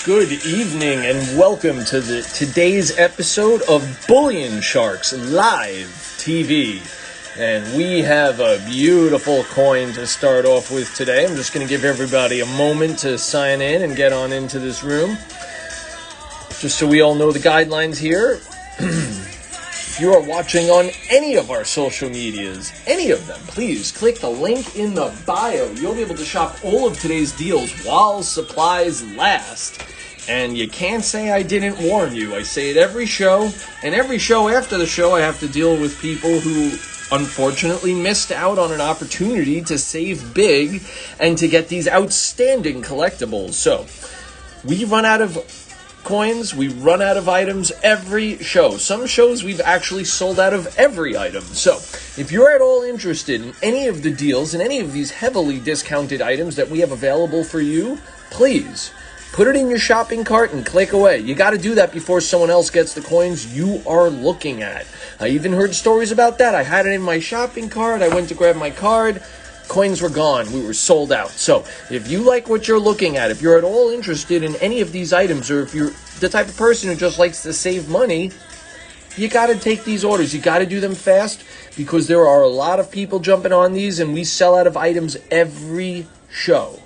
Good evening and welcome to today's episode of Bullion Sharks Live TV. And we have a beautiful coin to start off with today. I'm just going to give everybody a moment to sign in and get on into this room. Just so we all know the guidelines here. If you are watching on any of our social medias, any of them, please click the link in the bio. You'll be able to shop all of today's deals while supplies last. And you can't say I didn't warn you. I say it every show, and every show after the show I have to deal with people who unfortunately missed out on an opportunity to save big and to get these outstanding collectibles. So, we run out of coins, we run out of items every show. Some shows we've actually sold out of every item. So, if you're at all interested in any of the deals and any of these heavily discounted items that we have available for you, please put it in your shopping cart and click away. You got to do that before someone else gets the coins you are looking at. I even heard stories about that. I had it in my shopping cart. I went to grab my card. Coins were gone. We were sold out. So if you like what you're looking at, if you're at all interested in any of these items, or if you're the type of person who just likes to save money, you got to take these orders. You got to do them fast because there are a lot of people jumping on these and we sell out of items every show.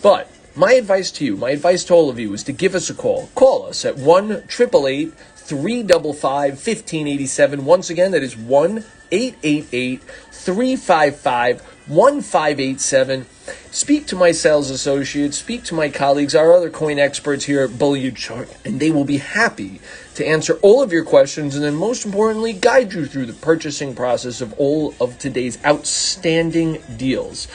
But my advice to you, my advice to all of you is to give us a call. Call us at 1-888-355-1587. Once again, that is 1-888-355-1587. Speak to my sales associates, speak to my colleagues, our other coin experts here at Bullion Shark, and they will be happy to answer all of your questions and then most importantly, guide you through the purchasing process of all of today's outstanding deals.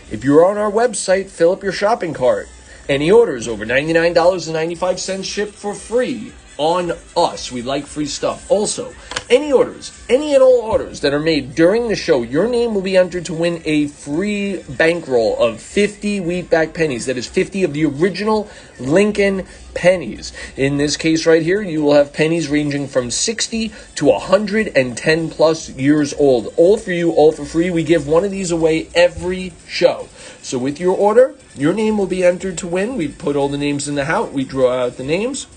If you're on our website, fill up your shopping cart. Any orders over $99.95 shipped for free on us. We like free stuff. Also, any orders, any and all orders that are made during the show, your name will be entered to win a free bankroll of 50 wheatback pennies. That is 50 of the original Lincoln pennies. In this case right here, you will have pennies ranging from 60 to 110 plus years old. All for you, all for free. We give one of these away every show. So with your order, your name will be entered to win. We put all the names in the hat. We draw out the names.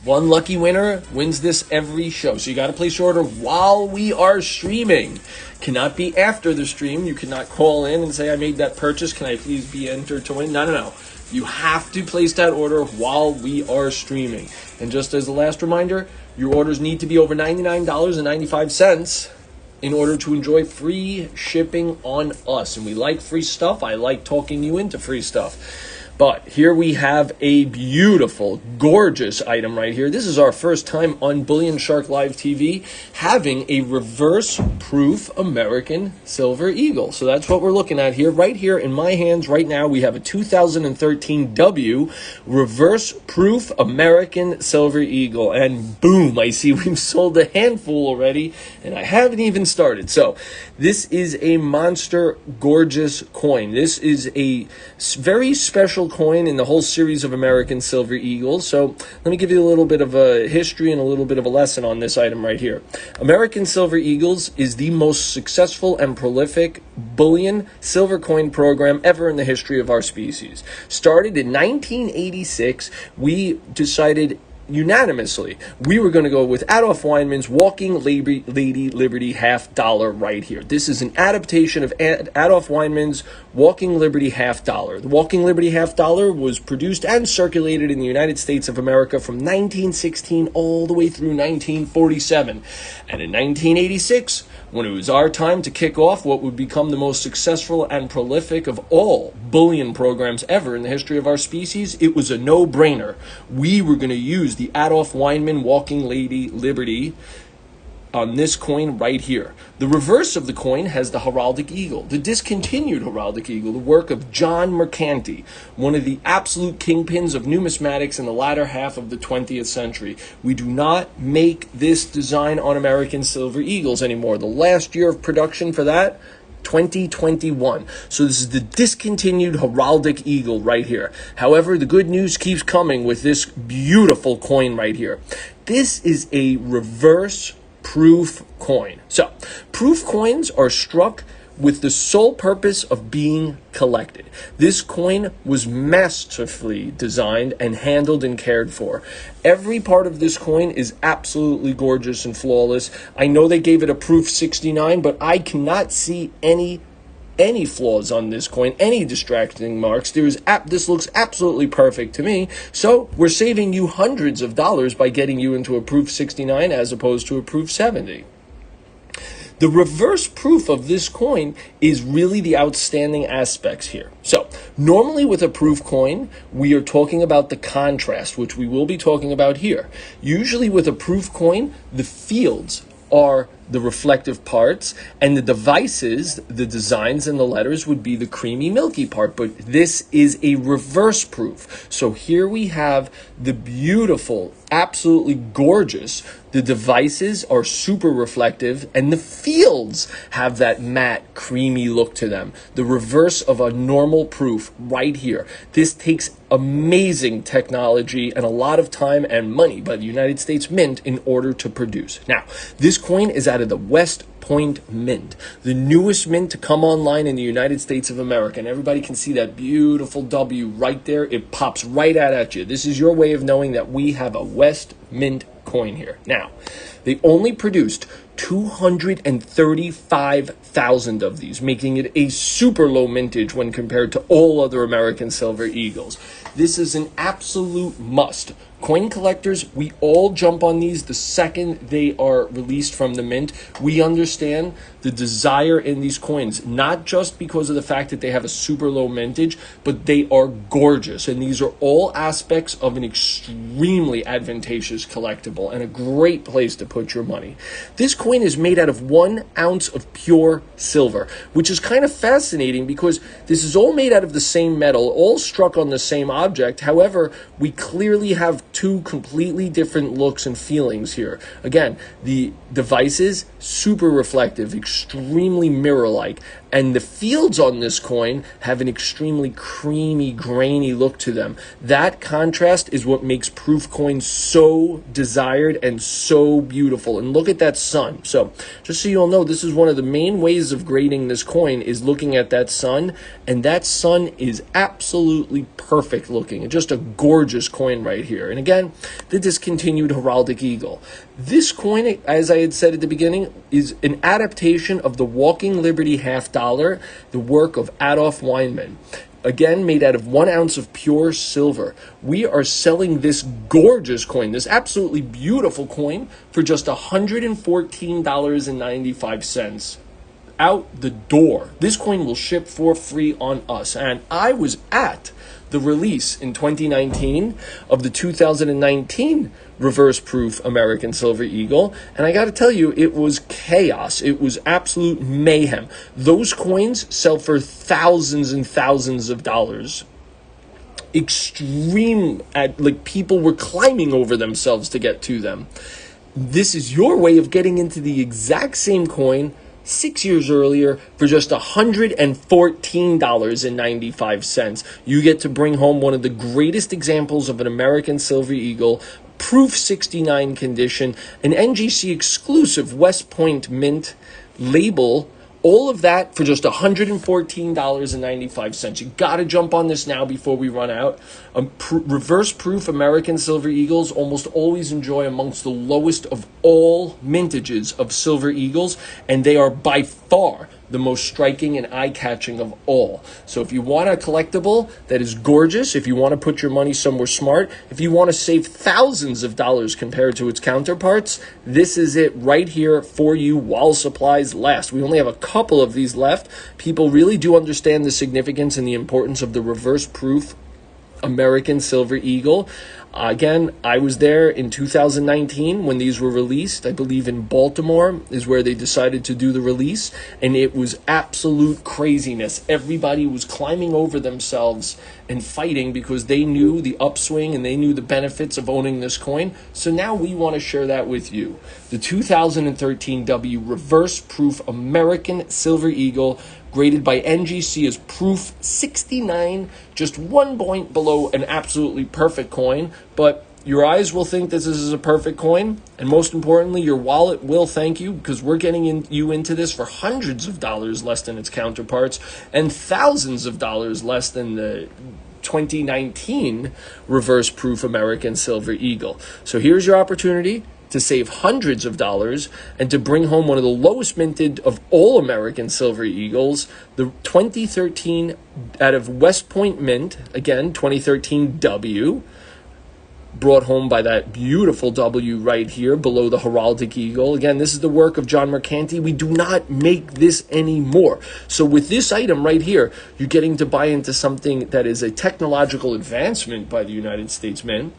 One lucky winner wins this every show. So you got to place your order while we are streaming. Cannot be after the stream. You cannot call in and say, I made that purchase. Can I please be entered to win? No. You have to place that order while we are streaming. And just as the last reminder, your orders need to be over $99.95 in order to enjoy free shipping on us. And we like free stuff. I like talking you into free stuff. But here we have a beautiful, gorgeous item right here. This is our first time on Bullion Shark Live TV having a reverse-proof American Silver Eagle. So that's what we're looking at here. Right here in my hands right now, we have a 2013 W reverse-proof American Silver Eagle. And boom, I see we've sold a handful already, and I haven't even started. So this is a monster, gorgeous coin. This is a very special coin in the whole series of American Silver Eagles. So let me give you a little bit of a history and a little bit of a lesson on this item right here. American Silver Eagles is the most successful and prolific bullion silver coin program ever in the history of our species. Started in 1986, we decided unanimously we were going to go with Adolph Weinman's Walking Lady Liberty half dollar right here. This is an adaptation of Adolph Weinman's Walking Liberty half dollar. The Walking Liberty half dollar was produced and circulated in the United States of America from 1916 all the way through 1947. And in 1986, when it was our time to kick off what would become the most successful and prolific of all bullion programs ever in the history of our species, it was a no-brainer. We were going to use the Adolph Weinman Walking Lady Liberty on this coin right here. The reverse of the coin has the heraldic eagle, the discontinued heraldic eagle, the work of John Mercanti, one of the absolute kingpins of numismatics in the latter half of the 20th century. We do not make this design on American Silver Eagles anymore. The last year of production for that, 2021. So this is the discontinued heraldic eagle right here. However, the good news keeps coming with this beautiful coin right here. This is a reverse proof coin. So, proof coins are struck with the sole purpose of being collected. This coin was masterfully designed and handled and cared for. Every part of this coin is absolutely gorgeous and flawless. I know they gave it a proof 69, but I cannot see any flaws on this coin, any distracting marks. This looks absolutely perfect to me. So we're saving you hundreds of dollars by getting you into a proof 69 as opposed to a proof 70. The reverse proof of this coin is really the outstanding aspects here. So normally with a proof coin, we are talking about the contrast, which we will be talking about here. Usually with a proof coin, the fields are the reflective parts, and the devices, the designs and the letters would be the creamy milky part, but this is a reverse proof. So here we have the beautiful, absolutely gorgeous, the devices are super reflective, and the fields have that matte, creamy look to them. The reverse of a normal proof right here. This takes amazing technology and a lot of time and money by the United States Mint in order to produce. Now, this coin is out of the West Point Mint, the newest mint to come online in the United States of America. And everybody can see that beautiful W right there. It pops right out at you. This is your way of knowing that we have a West Mint coin here. Now, they only produced 235,000 of these, making it a super low mintage when compared to all other American Silver Eagles. This is an absolute must. Coin collectors, we all jump on these the second they are released from the mint. We understand the desire in these coins, not just because of the fact that they have a super low mintage, but they are gorgeous. And these are all aspects of an extremely advantageous collectible and a great place to put your money. This coin is made out of 1 ounce of pure silver, which is kind of fascinating because this is all made out of the same metal, all struck on the same object. However, we clearly have two completely different looks and feelings here. Again, the devices, super reflective, extremely mirror-like, and the fields on this coin have an extremely creamy, grainy look to them. That contrast is what makes proof coins so desired and so beautiful. And look at that sun. So just so you all know, this is one of the main ways of grading this coin is looking at that sun, and that sun is absolutely perfect looking. Just a gorgeous coin right here. And again, the discontinued heraldic eagle. This coin, as I had said at the beginning, is an adaptation of the Walking Liberty half dollar, the work of Adolf Weinman. Again, made out of 1 ounce of pure silver. We are selling this gorgeous coin, this absolutely beautiful coin, for just $114.95. Out the door. This coin will ship for free on us. And I was at the release in 2019 of the 2019 reverse proof American Silver Eagle, and I got to tell you, it was chaos. It was absolute mayhem. Those coins sell for thousands and thousands of dollars. Like people were climbing over themselves to get to them. This is your way of getting into the exact same coin 6 years earlier for just $114.95. You get to bring home one of the greatest examples of an American Silver Eagle, proof 69 condition, an NGC exclusive West Point Mint label. All of that for just $114.95. You got to jump on this now before we run out. Reverse proof American Silver Eagles almost always enjoy amongst the lowest of all mintages of Silver Eagles, and they are by far the most striking and eye-catching of all. So if you want a collectible that is gorgeous, if you want to put your money somewhere smart, if you want to save thousands of dollars compared to its counterparts, this is it right here for you while supplies last. We only have a couple of these left. People really do understand the significance and the importance of the reverse proof American Silver Eagle. Again, I was there in 2019 when these were released. I believe in Baltimore is where they decided to do the release, and it was absolute craziness. Everybody was climbing over themselves and fighting because they knew the upswing and they knew the benefits of owning this coin. So now we want to share that with you. The 2013 W Reverse Proof American Silver Eagle, graded by NGC as proof 69, just 1 point below an absolutely perfect coin, but Your eyes will think this is a perfect coin, and most importantly, your wallet will thank you, because we're getting you into this for hundreds of dollars less than its counterparts and thousands of dollars less than the 2019 reverse proof American Silver Eagle. So here's your opportunity to save hundreds of dollars and to bring home one of the lowest minted of all American Silver Eagles, the 2013 out of West Point Mint, again, 2013 W, brought home by that beautiful W right here below the heraldic eagle. Again, this is the work of John Mercanti. We do not make this anymore. So with this item right here, you're getting to buy into something that is a technological advancement by the United States Mint.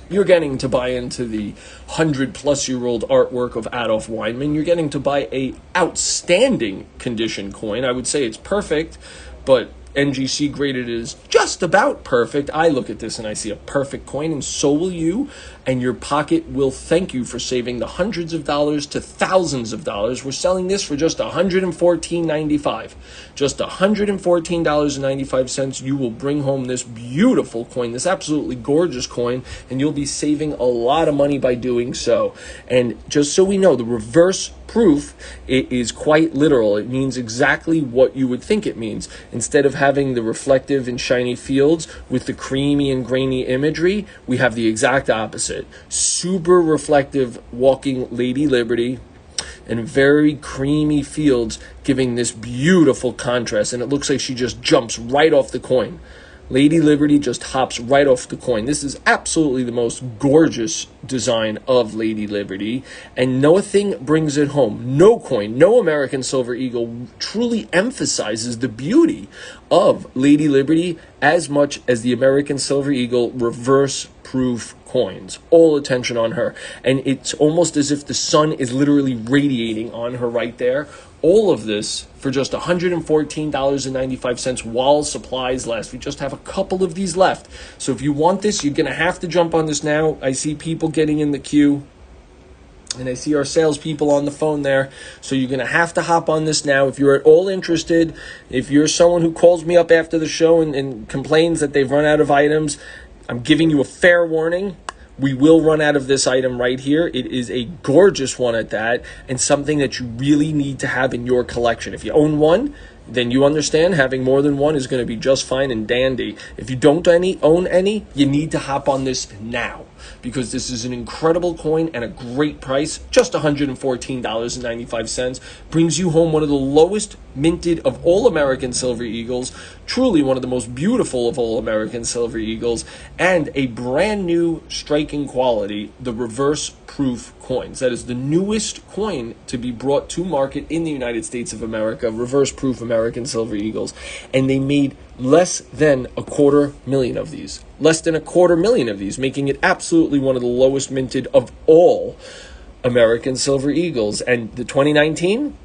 You're getting to buy into the 100-plus-year-old artwork of Adolf Weinman. You're getting to buy a outstanding condition coin. I would say it's perfect, but NGC graded it as just about perfect. I look at this and I see a perfect coin, and so will you, and your pocket will thank you for saving the hundreds of dollars to thousands of dollars. We're selling this for just $114.95. Just $114.95. You will bring home this beautiful coin, this absolutely gorgeous coin, and you'll be saving a lot of money by doing so. And just so we know, the reverse proof, it is quite literal. It means exactly what you would think it means. Instead of having the reflective and shiny fields with the creamy and grainy imagery, we have the exact opposite. Super reflective walking Lady Liberty and very creamy fields, giving this beautiful contrast, and it looks like she just jumps right off the coin. Lady Liberty just hops right off the coin. This is absolutely the most gorgeous design of Lady Liberty, and nothing brings it home. No coin, no American Silver Eagle truly emphasizes the beauty of Lady Liberty as much as the American Silver Eagle reverse proof coins. All attention on her, and it's almost as if the sun is literally radiating on her right there. All of this for just $114.95 while supplies last. We just have a couple of these left. So if you want this, you're going to have to jump on this now. I see people getting in the queue, and I see our salespeople on the phone there. So you're going to have to hop on this now. If you're at all interested, if you're someone who calls me up after the show and complains that they've run out of items, I'm giving you a fair warning. We will run out of this item right here. It is a gorgeous one at that, and something that you really need to have in your collection. If you own one, then you understand having more than one is going to be just fine and dandy. If you don't own any, you need to hop on this now, because this is an incredible coin and a great price. Just $114.95 brings you home one of the lowest minted of all American Silver Eagles, truly one of the most beautiful of all American Silver Eagles, and a brand new striking quality, the reverse proof coins. That is the newest coin to be brought to market in the United States of America, reverse proof American Silver Eagles, and they made less than 250,000 of these. Less than 250,000 of these, making it absolutely one of the lowest minted of all American Silver Eagles. And the 2019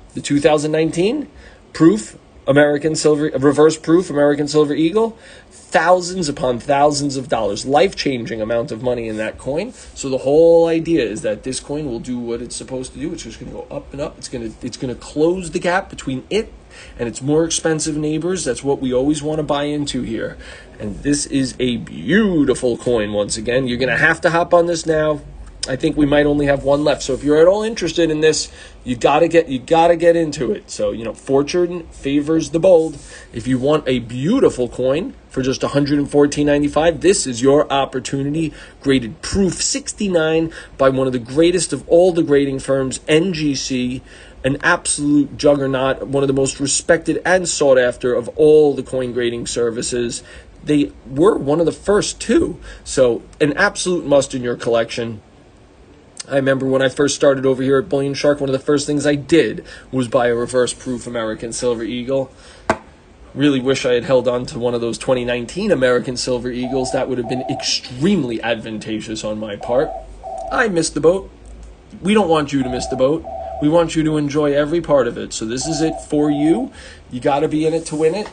proof American Silver, reverse proof American Silver Eagle, thousands upon thousands of dollars, life-changing amount of money in that coin. So the whole idea is that this coin will do what it's supposed to do. It's just going to go up and up. It's going to close the gap between it and its more expensive neighbors. That's what we always want to buy into here. And this is a beautiful coin. Once again, you're going to have to hop on this now. I think we might only have one left. So if you're at all interested in this, you gotta get into it. So, fortune favors the bold. If you want a beautiful coin for just $114.95, this is your opportunity. Graded proof 69 by one of the greatest of all the grading firms, NGC, an absolute juggernaut, one of the most respected and sought after of all the coin grading services. They were one of the first too. So an absolute must in your collection. I remember when I first started over here at Bullion Shark, one of the first things I did was buy a reverse proof American Silver Eagle. Really wish I had held on to one of those 2019 American Silver Eagles. That would have been extremely advantageous on my part. I missed the boat. We don't want you to miss the boat. We want you to enjoy every part of it. So this is it for you. You got to be in it to win it.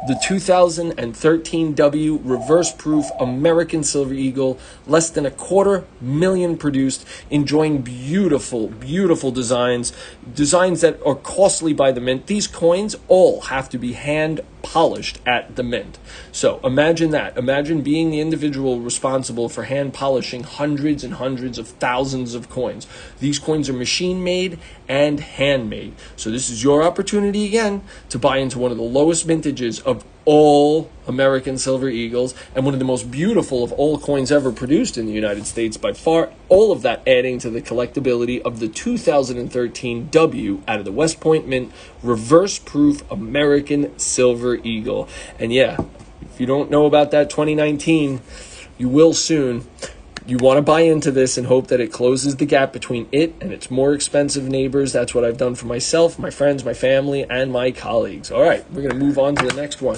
The 2013 W reverse proof American Silver Eagle, less than 250,000 produced, enjoying beautiful, beautiful designs that are costly by the mint. These coins all have to be hand polished at the mint. So imagine that. Imagine being the individual responsible for hand polishing hundreds and hundreds of thousands of coins. These coins are machine made and handmade. So this is your opportunity again to buy into one of the lowest mintages of all American Silver Eagles and one of the most beautiful of all coins ever produced in the United States by far. All of that adding to the collectability of the 2013 W out of the West Point Mint reverse proof American Silver Eagle. And yeah, if you don't know about that 2019, you will soon. You want to buy into this and hope that it closes the gap between it and its more expensive neighbors. That's what I've done for myself, my friends, my family, and my colleagues. All right, we're going to move on to the next one.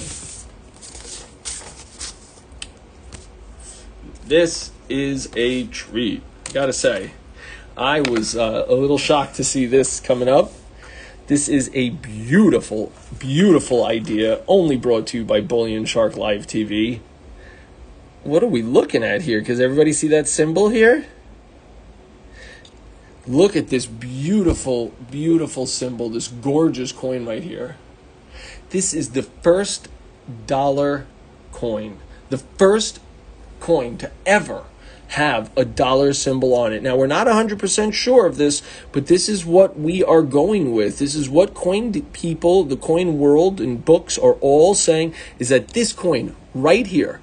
This is a treat. Gotta say, I was a little shocked to see this coming up. This is a beautiful, beautiful idea, only brought to you by Bullion Shark Live TV. What are we looking at here? Because everybody see that symbol here? Look at this beautiful, beautiful symbol, this gorgeous coin right here. This is the first dollar coin. The first coin to ever have a dollar symbol on it. Now, we're not 100% sure of this, but this is what we are going with. This is what coin people, the coin world and books are all saying, is that this coin right here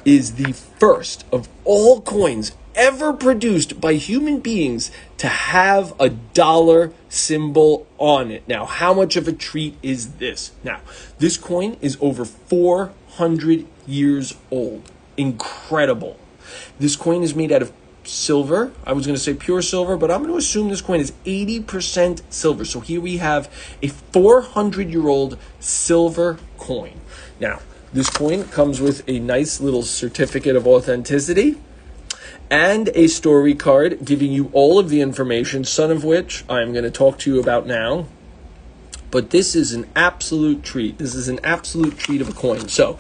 is the first of all coins ever produced by human beings to have a dollar symbol on it. Now, how much of a treat is this? Now, this coin is over 400 years old. Incredible. This coin is made out of silver. I was going to say pure silver, but I'm going to assume this coin is 80% silver. So here we have a 400-year-old silver coin. Now, this coin comes with a nice little certificate of authenticity and a story card giving you all of the information, some of which I'm going to talk to you about now. But this is an absolute treat. This is an absolute treat of a coin. So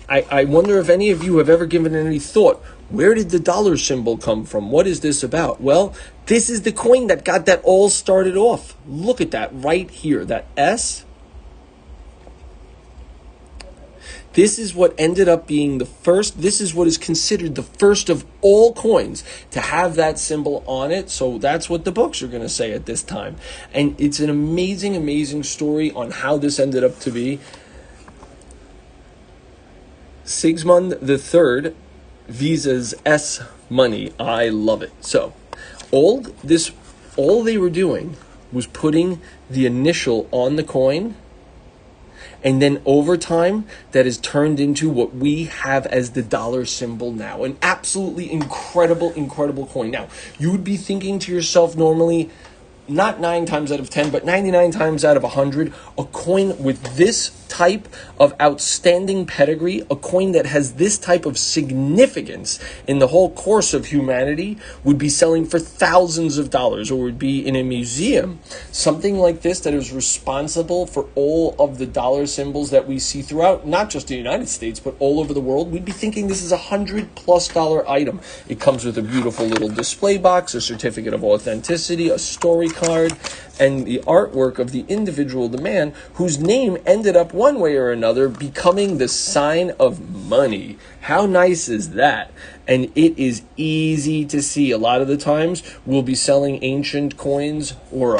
I wonder if any of you have ever given any thought, where did the dollar symbol come from? What is this about? Well, this is the coin that got that all started off. Look at that right here, that S. This is what ended up being the first. This is what is considered the first of all coins to have that symbol on it. So that's what the books are going to say at this time. And it's an amazing, amazing story on how this ended up to be. Sigismund III, Visa's S money. I love it. So all they were doing was putting the initial on the coin. And then over time, that is turned into what we have as the dollar symbol now. An absolutely incredible, incredible coin. Now, you would be thinking to yourself normally, not 9 times out of 10, but 99 times out of 100, a coin with this type of outstanding pedigree, a coin that has this type of significance in the whole course of humanity, would be selling for thousands of dollars, or would be in a museum. Something like this that is responsible for all of the dollar symbols that we see throughout, not just the United States, but all over the world. We'd be thinking this is $100+ item. It comes with a beautiful little display box, a certificate of authenticity, a story card, and the artwork of the individual, the man, whose name ended up one way or another becoming the sign of money. How nice is that? And it is easy to see. A lot of the times we'll be selling ancient coins or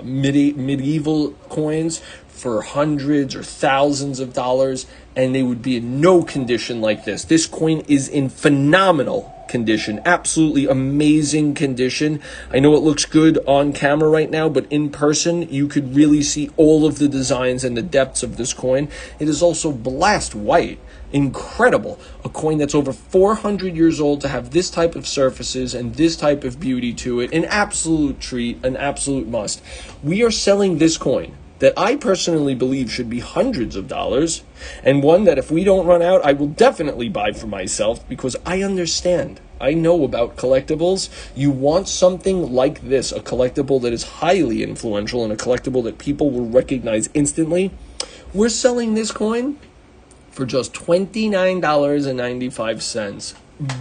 medieval coins for hundreds or thousands of dollars, and they would be in no condition like this. This coin is in phenomenal condition, absolutely amazing condition. I know it looks good on camera right now, but in person you could really see all of the designs and the depths of this coin. It is also blast white. Incredible. A coin that's over 400 years old to have this type of surfaces and this type of beauty to it. An absolute treat, an absolute must. We are selling this coin that I personally believe should be hundreds of dollars, and one that if we don't run out, I will definitely buy for myself, because I understand. I know about collectibles. You want something like this, a collectible that is highly influential and a collectible that people will recognize instantly. We're selling this coin for just $29.95.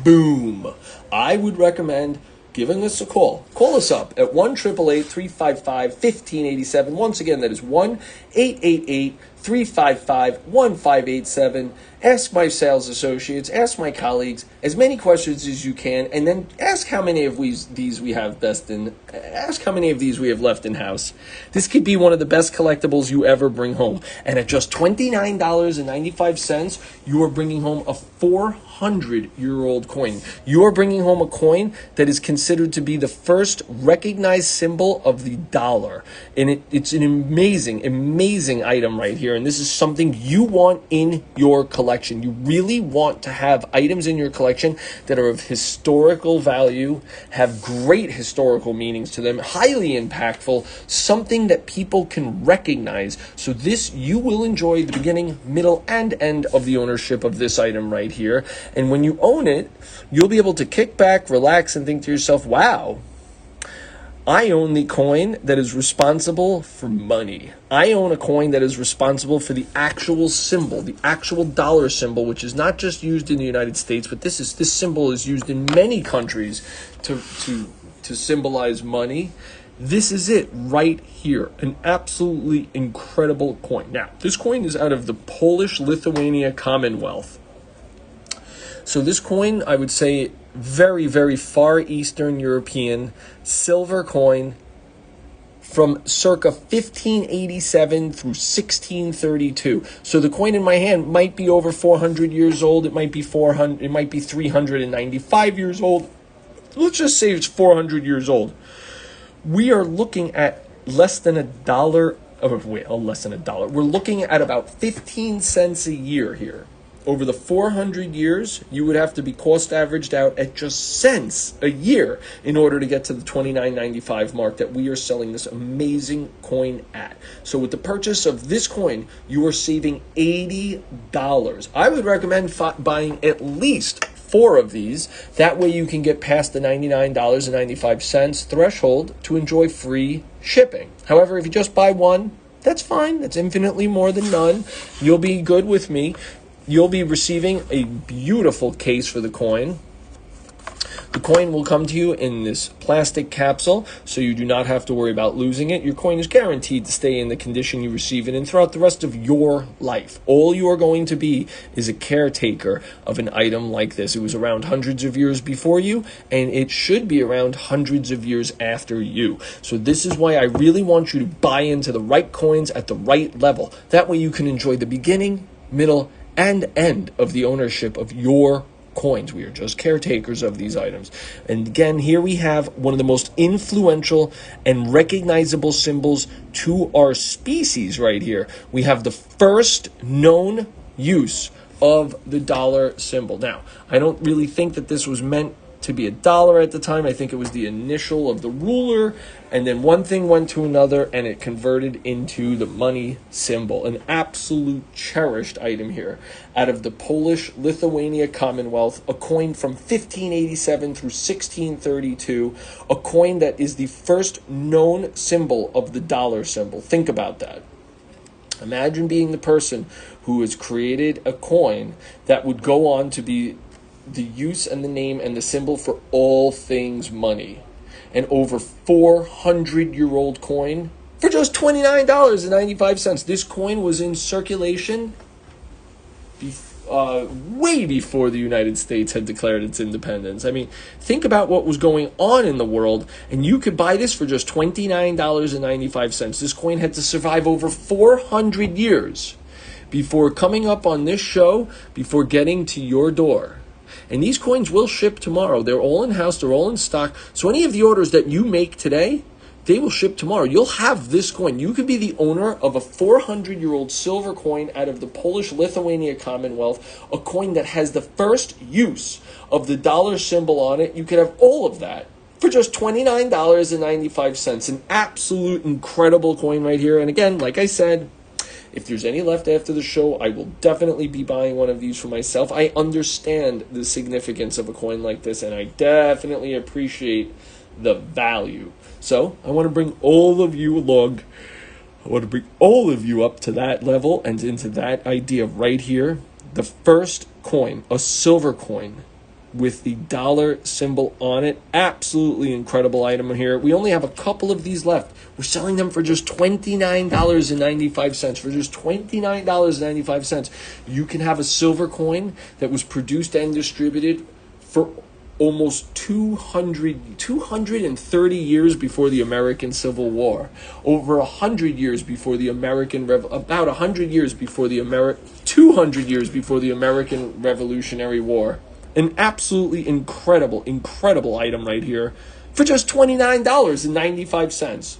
Boom. I would recommend giving us a call. Call us up at 1-888-355-1587. Once again, that is 1-888-355-1587. 355-1587. Ask my sales associates, ask my colleagues as many questions as you can, and then ask how many of these we have ask how many of these we have left in house. This could be one of the best collectibles you ever bring home. And at just $29.95, you are bringing home a 400-year-old coin. You are bringing home a coin that is considered to be the first recognized symbol of the dollar. And it's an amazing item right here. And this is something you want in your collection. You really want to have items in your collection that are of historical value, have great historical meanings to them, highly impactful, something that people can recognize. So this, you will enjoy the beginning, middle, and end of the ownership of this item right here. And when you own it, you'll be able to kick back, relax, and think to yourself, wow, I own the coin that is responsible for money. I own a coin that is responsible for the actual symbol, the actual dollar symbol, which is not just used in the United States, but this symbol is used in many countries to symbolize money. This is it right here, an absolutely incredible coin. Now, this coin is out of the Polish-Lithuania Commonwealth. So this coin, I would say, very Far Eastern European silver coin from circa 1587 through 1632. So the coin in my hand might be over 400 years old. It might be 395 years old. Let's just say it's 400 years old. We are looking at less than $1. Less than $1. We're looking at about 15 cents a year here. Over the 400 years, you would have to be cost averaged out at just cents a year in order to get to the $29.95 mark that we are selling this amazing coin at. So with the purchase of this coin, you are saving $80. I would recommend buying at least 4 of these. That way you can get past the $99.95 threshold to enjoy free shipping. However, if you just buy one, that's fine. That's infinitely more than none. You'll be good with me. You'll be receiving a beautiful case for the coin. The coin will come to you in this plastic capsule, so you do not have to worry about losing it. Your coin is guaranteed to stay in the condition you receive it in throughout the rest of your life. All you are going to be is a caretaker of an item like this. It was around hundreds of years before you, and it should be around hundreds of years after you. So this is why I really want you to buy into the right coins at the right level. That way you can enjoy the beginning, middle, and end of the ownership of your coins. We are just caretakers of these items. And again, here we have one of the most influential and recognizable symbols to our species right here. We have the first known use of the dollar symbol. Now, I don't really think that this was meant to be $1 at the time. I think it was the initial of the ruler, and then one thing went to another, and it converted into the money symbol. An absolute cherished item here out of the Polish-Lithuania Commonwealth, a coin from 1587 through 1632, a coin that is the first known symbol of the dollar symbol. Think about that. Imagine being the person who has created a coin that would go on to be the use and the name and the symbol for all things money. An over 400-year-old coin for just $29.95. This coin was in circulation way before the United States had declared its independence. I mean, think about what was going on in the world, and you could buy this for just $29.95. This coin had to survive over 400 years before coming up on this show, before getting to your door. And these coins will ship tomorrow. They're all in-house. They're all in stock. So any of the orders that you make today, they will ship tomorrow. You'll have this coin. You could be the owner of a 400-year-old silver coin out of the Polish-Lithuania Commonwealth, a coin that has the first use of the dollar symbol on it. You could have all of that for just $29.95. An absolute incredible coin right here. And again, like I said, if there's any left after the show, I will definitely be buying one of these for myself. I understand the significance of a coin like this, and I definitely appreciate the value. So I want to bring all of you along. I want to bring all of you up to that level and into that idea right here. The first coin, a silver coin, with the dollar symbol on it. Absolutely incredible item here. We only have a couple of these left. We're selling them for just $29.95. For just $29.95, you can have a silver coin that was produced and distributed for almost 230 years before the American Civil War, over 100 years before the about 100 years before the 200 years before the American Revolutionary War. An absolutely incredible item right here for just $29.95.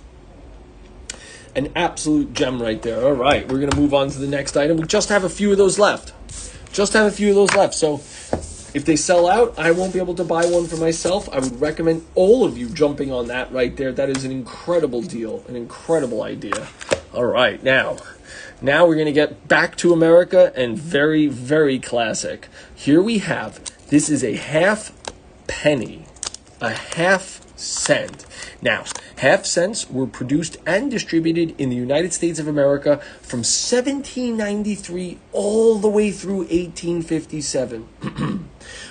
An absolute gem right there. All right, we're going to move on to the next item. We just have a few of those left. So if they sell out, I won't be able to buy one for myself. I would recommend all of you jumping on that right there. That is an incredible deal, an incredible idea. All right, now we're going to get back to America and very, very classic. Here we have, this is a half penny, a half cent. Now, half cents were produced and distributed in the United States of America from 1793 all the way through 1857.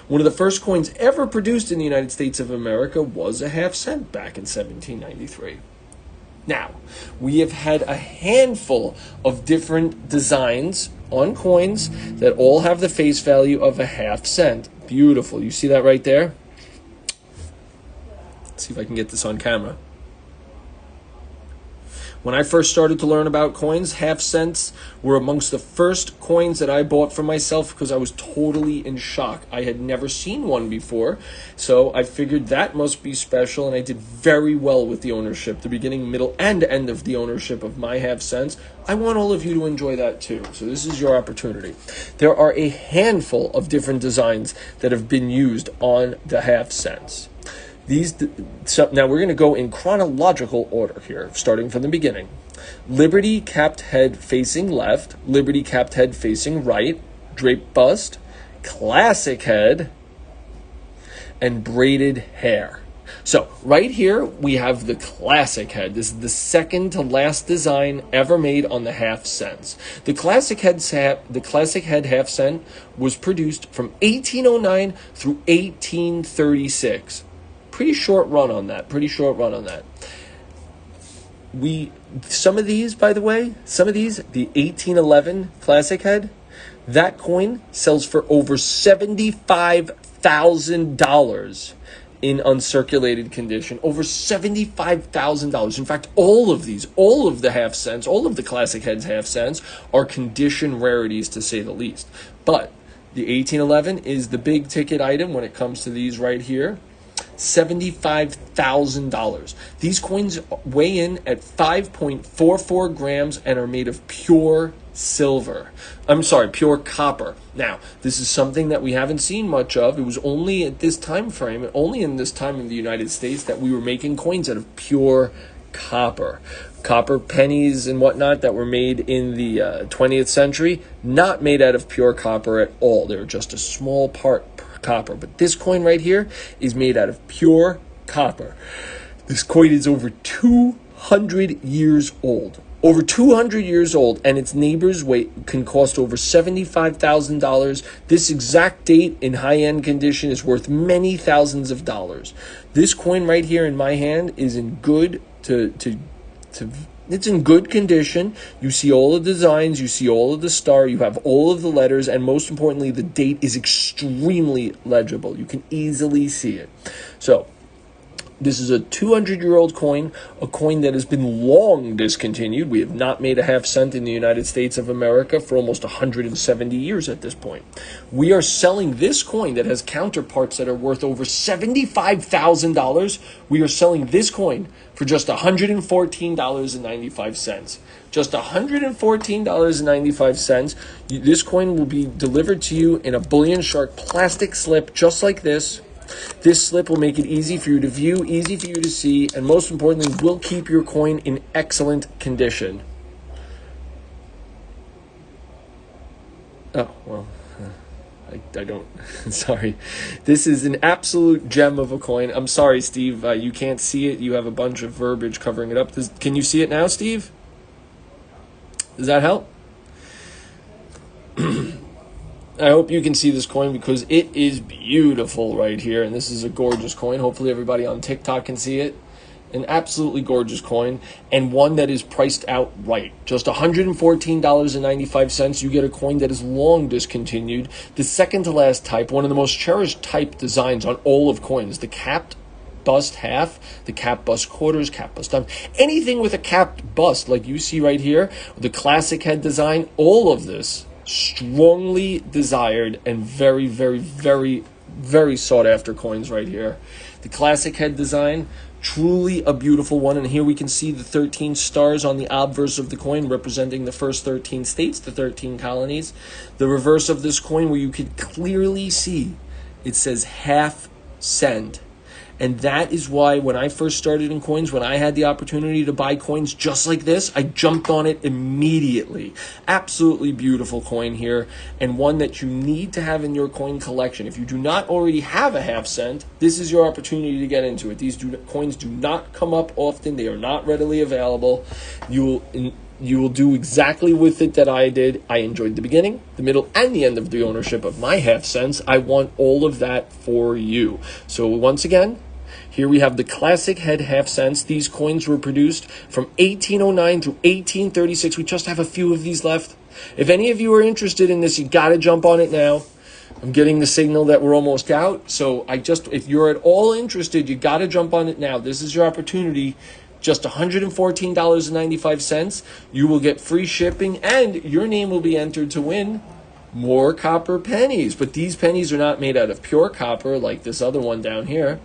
One of the first coins ever produced in the United States of America was a half cent back in 1793. Now, we have had a handful of different designs on coins that all have the face value of a half cent. Beautiful. You see that right there? Let's see if I can get this on camera. When I first started to learn about coins, half cents were amongst the first coins that I bought for myself because I was totally in shock. I had never seen one before, so I figured that must be special, and I did very well with the ownership, the beginning, middle, and end of the ownership of my half cents. I want all of you to enjoy that too, so this is your opportunity. There are a handful of different designs that have been used on the half cents. Now we're going to go in chronological order here, starting from the beginning. Liberty capped head facing left, Liberty capped head facing right, draped bust, classic head, and braided hair. So right here we have the classic head. This is the second to last design ever made on the half cents. The classic head half cent was produced from 1809 through 1836. Pretty short run on that. Some of these, by the way, the 1811 classic head, that coin sells for over $75,000 in uncirculated condition. Over $75,000. In fact, all of the half cents, all of the classic heads half cents are condition rarities, to say the least. But the 1811 is the big ticket item when it comes to these right here. $75,000. These coins weigh in at 5.44 grams and are made of pure copper. Now, this is something that we haven't seen much of. It was only at this time frame, only in this time in the United States, that we were making coins out of pure copper. Copper pennies and whatnot that were made in the 20th century, not made out of pure copper at all. They were just a small part copper. But this coin right here is made out of pure copper. This coin is over 200 years old. Over 200 years old, and its neighbor's weight can cost over $75,000. This exact date in high-end condition is worth many thousands of dollars. This coin right here in my hand is in good it's in good condition. You see all of the designs, you see all of the star, you have all of the letters, and most importantly, the date is extremely legible. You can easily see it. So, this is a 200-year-old coin, a coin that has been long discontinued. We have not made a half cent in the United States of America for almost 170 years at this point. We are selling this coin that has counterparts that are worth over $75,000. We are selling this coin for just $114.95. Just $114.95. This coin will be delivered to you in a Bullion Shark plastic slip just like this. This slip will make it easy for you to view, easy for you to see, and most importantly, will keep your coin in excellent condition. Oh, well, I don't, sorry. This is an absolute gem of a coin. I'm sorry, Steve, you can't see it. You have a bunch of verbiage covering it up. Can you see it now, Steve? Does that help? I hope you can see this coin because it is beautiful right here. And this is a gorgeous coin. Hopefully everybody on TikTok can see it. An absolutely gorgeous coin, and one that is priced out right. Just $114.95. You get a coin that is long discontinued. The second to last type, one of the most cherished type designs on all of coins. The capped bust half, the capped bust quarters, capped bust dime. Anything with a capped bust, like you see right here, the classic head design, all of this strongly desired and very, very, very, very sought after coins right here. The classic head design, truly a beautiful one, and here we can see the 13 stars on the obverse of the coin representing the first 13 states, the 13 colonies. The reverse of this coin, where you could clearly see it says half cent. And that is why when I first started in coins, when I had the opportunity to buy coins just like this, I jumped on it immediately. Absolutely beautiful coin here, and one that you need to have in your coin collection. If you do not already have a half cent, this is your opportunity to get into it. These coins do not come up often. They are not readily available. You will do exactly with it that I did. I enjoyed the beginning, the middle, and the end of the ownership of my half cents. I want all of that for you. So once again, here we have the classic head half cents. These coins were produced from 1809 through 1836. We just have a few of these left. If any of you are interested in this, you got to jump on it now. I'm getting the signal that we're almost out. So if you're at all interested, you got to jump on it now. This is your opportunity. Just $114.95. You will get free shipping, and your name will be entered to win more copper pennies. But these pennies are not made out of pure copper like this other one down here.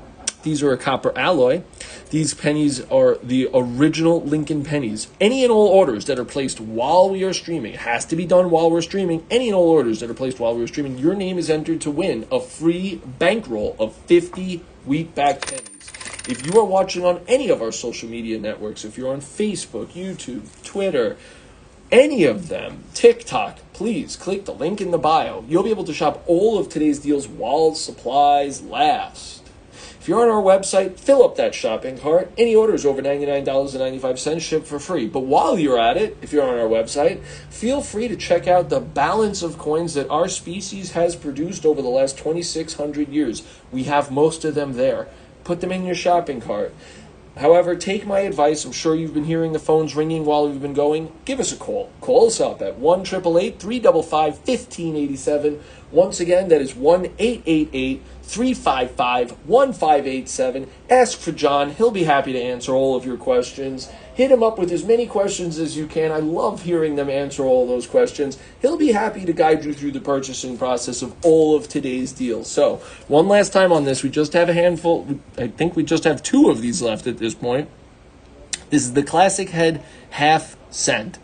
These are a copper alloy. These pennies are the original Lincoln pennies. Any and all orders that are placed while we are streaming, it has to be done while we're streaming. Any and all orders that are placed while we're streaming, your name is entered to win a free bankroll of 50 wheatback pennies. If you are watching on any of our social media networks, if you're on Facebook, YouTube, Twitter, any of them, TikTok, please click the link in the bio. You'll be able to shop all of today's deals while supplies last. If you're on our website, fill up that shopping cart. Any orders over $99.95 ship for free. But while you're at it, if you're on our website, feel free to check out the balance of coins that our species has produced over the last 2,600 years. We have most of them there. Put them in your shopping cart. However, take my advice. I'm sure you've been hearing the phones ringing while we've been going. Give us a call. Call us up at 1-888-355-1587. Once again, that is 1-888-355-1587. Ask for John. He'll be happy to answer all of your questions. Hit him up with as many questions as you can. I love hearing them answer all those questions. He'll be happy to guide you through the purchasing process of all of today's deals. So, one last time on this. We just have a handful. I think we just have 2 of these left at this point. This is the classic head half cent.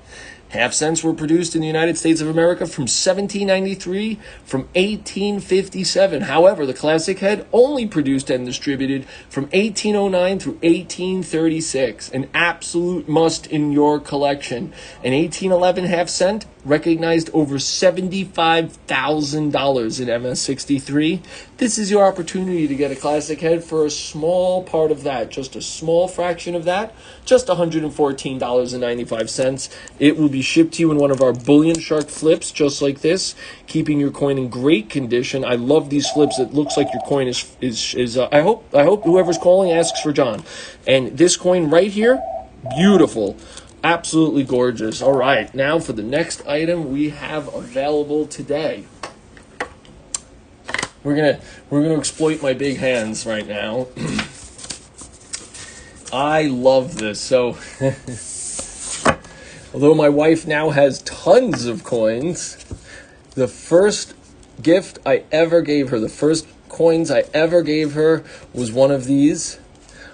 Half cents were produced in the United States of America from 1793 from 1857. However, the classic head only produced and distributed from 1809 through 1836. An absolute must in your collection. An 1811 half cent recognized over $75,000 in MS-63. This is your opportunity to get a classic head for a small part of that, just a small fraction of that, just $114.95. It will be shipped to you in one of our Bullion Shark flips, just like this, keeping your coin in great condition. I love these flips. It looks like your coin is I hope whoever's calling asks for John. And this coin right here, beautiful. Absolutely gorgeous. All right, now for the next item we have available today. We're gonna exploit my big hands right now. I love this. So, although my wife now has tons of coins, the first gift I ever gave her, the first coins I ever gave her was one of these.